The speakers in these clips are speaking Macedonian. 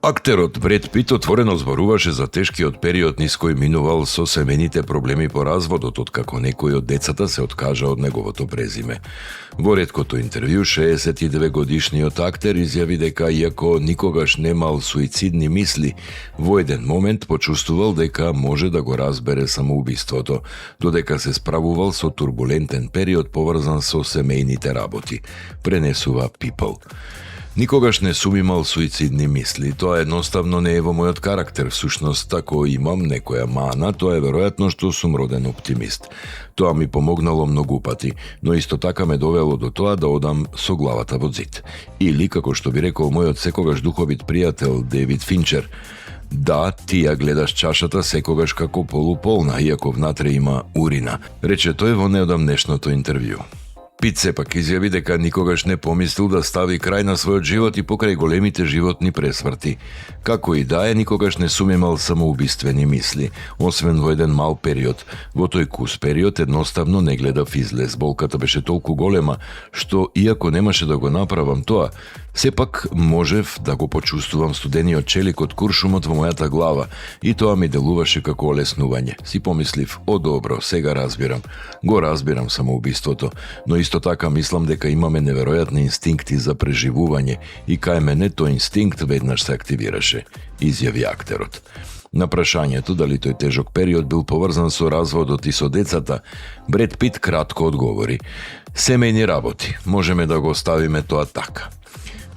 Актерот Бред Пит отворено зборуваше за тешкиот период низ кој минувал со семејните проблеми по разводот, откако некој од децата се откажа од неговото презиме. Во реткото интервју, 62 годишниот актер изјави дека иако никогаш немал суицидни мисли, во еден момент почувствувал дека може да го разбере самоубиството, додека се справувал со турбулентен период поврзан со семејните работи, пренесува People. Никогаш не сум имал суицидни мисли, тоа едноставно не е во мојот карактер, всушност ако имам некоја мана, тоа е веројатно што сум роден оптимист. Тоа ми помогнало многу пати, но исто така ме довело до тоа да одам со главата во зид. Или, како што би рекол мојот секогаш духовит пријател Дейвид Финчер, да, ти ја гледаш чашата секогаш како полуполна, иако внатре има урина, рече тој во неодамнешното интервју. Пит сепак изјави дека никогаш не помислил да стави крај на својот живот и покрај големите животни пресврти. Како и да е, никогаш не сум имал самоубиствени мисли, освен во еден мал период. Во тој кус период едноставно не гледав излез. Болката беше толку голема, што иако немаше да го направам тоа, сепак можев да го почувствувам студениот челик од куршумот во мојата глава и тоа ми делуваше како олеснување. Си помислив, о добро, сега разбирам. Го разбирам самоубиството, но исто така мислам дека имаме неверојатни инстинкти за преживување и кај мене тој инстинкт веднаш се активираше, изјави актерот. На прашањето дали тој тежок период бил поврзан со разводот и со децата, Бред Пит кратко одговори: семејни работи, можеме да го оставиме тоа така.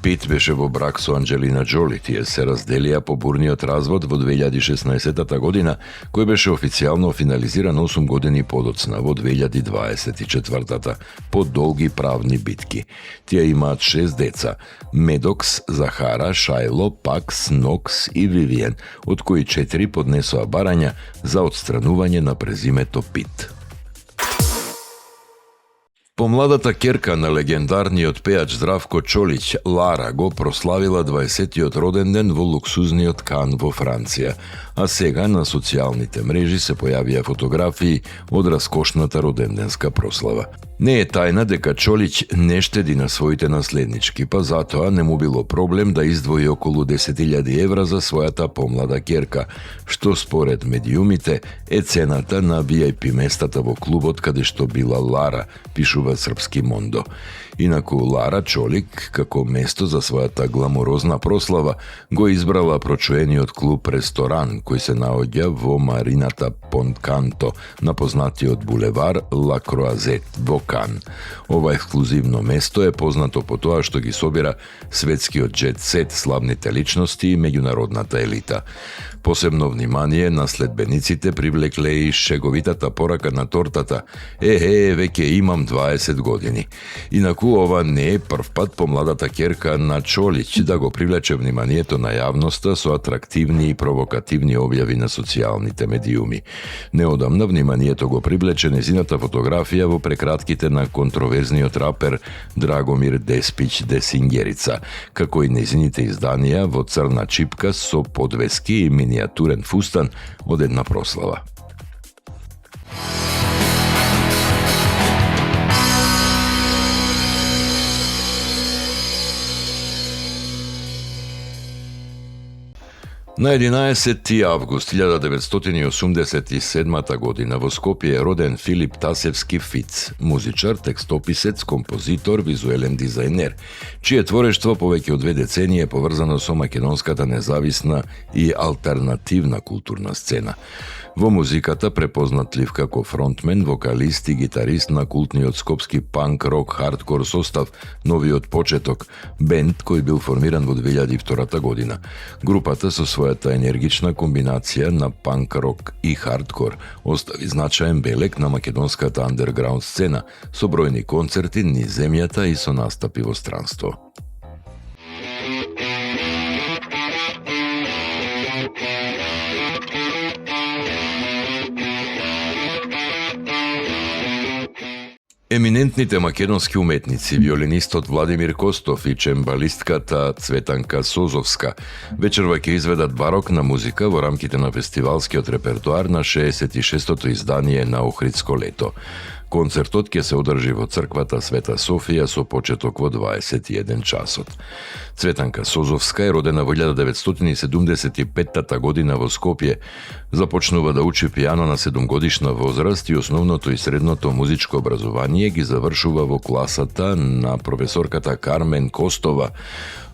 Пит беше во брак со Анджелина Джоли, тие се разделија по бурниот развод во 2016 година, кој беше официјално финализиран 8 години подоцна во 2024 по долги правни битки. Тие имаат 6 деца: Медокс, Захара, Шајло, Пакс, Нокс и Вивиен, од кои 4 поднесоа барања за отстранување на презимето Пит. Помладата ќерка на легендарниот пеач Здравко Чолич, Лара, го прославила 20-тиот роден ден во луксузниот Кан во Франција, а сега на социјалните мрежи се појавија фотографии од раскошната роденденска прослава. Не е тајна дека Чолич не штеди на своите наследнички, па затоа не му било проблем да издвои околу 10.000 евра за својата помлада ќерка, што според медиумите е цената на VIP местата во клубот каде што била Лара, пишува Српски Мондо. Инаку Лара Чолик, како место за својата гламурозна прослава, го избрала прочуениот клуб Ресторан, кој се наоѓа во марината Понканто, на познатиот булевар Ла Круазет во Кан. Ова ексклузивно место е познато по тоа што ги собира светскиот джет сет, славните личности и меѓународната елита. Посебно внимание на следбениците привлекле и шеговитата порака на тортата: веќе имам 20 години. Инаку ова не е прв пат помладата ќерка на Чолич да го привлече вниманието на јавноста со атрактивни и провокативни објави на социјалните медиуми. Неодамна вниманието го привлече незината фотографија во прекратките на контроверзниот рапер Драгомир Деспич Десингерица, како и незините изданија во црна чипка со подвески и минијатурен фустан од една прослава. На 11 август 1987 година во Скопје е роден Филип Тасевски Фиц, музичар, текстописец, композитор, визуелен дизајнер, чие творештво повеќе од 2 децении е поврзано со македонската независна и алтернативна културна сцена. Во музиката препознатлив како фронтмен, вокалист и гитарист на култниот скопски панк-рок хардкор состав Новиот почеток, бенд кој бил формиран во 2002 година. Групата со својата енергична комбинација на панк-рок и хардкор остави значаен белег на македонската андерграунд сцена со бројни концерти низ земјата и со настапи во странство. Еминентните македонски уметници, виолинистот Владимир Костов и чембалистката Цветанка Созовска, вечерва ќе изведат барокна музика во рамките на фестивалскиот репертоар на 66-тото издание на Охридско лето. Концертот ќе се одржи во црквата Света Софија со почеток во 21 часот. Цветанка Созовска е родена во 1975 година во Скопје. Започнува да учи пијано на 7-годишна возраст и основното и средното музичко образование ги завршува во класата на професорката Кармен Костова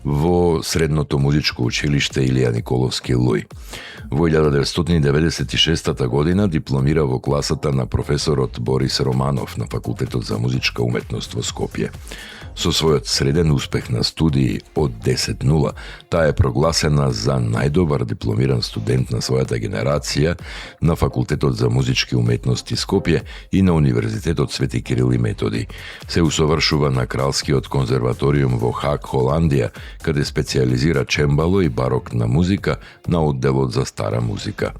во Средното музичко училиште Илија Николовски Луј. Во 1996 година дипломира во класата на професорот Борис Романов на Факултетот за музичка уметност во Скопје. Со својот среден успех на студии од 10.0, таа е прогласена за најдобар дипломиран студент на својата генерација на Факултетот за музички уметности Скопје и на Универзитетот Свети Кирил и Методи. Се усовршува на Кралскиот конзерваториум во Хаг, Холандија, каде специализира чембало и барокна музика на одделот за стара музика.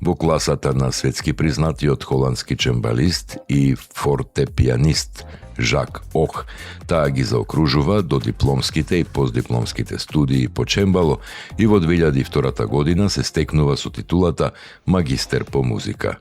Во класата на светски признатиот холандски чембалист и фортепианист Жак Ох, таа ги заокружува до дипломските и постдипломските студии по чембало и во 2002 година се стекнува со титулата магистер по музика.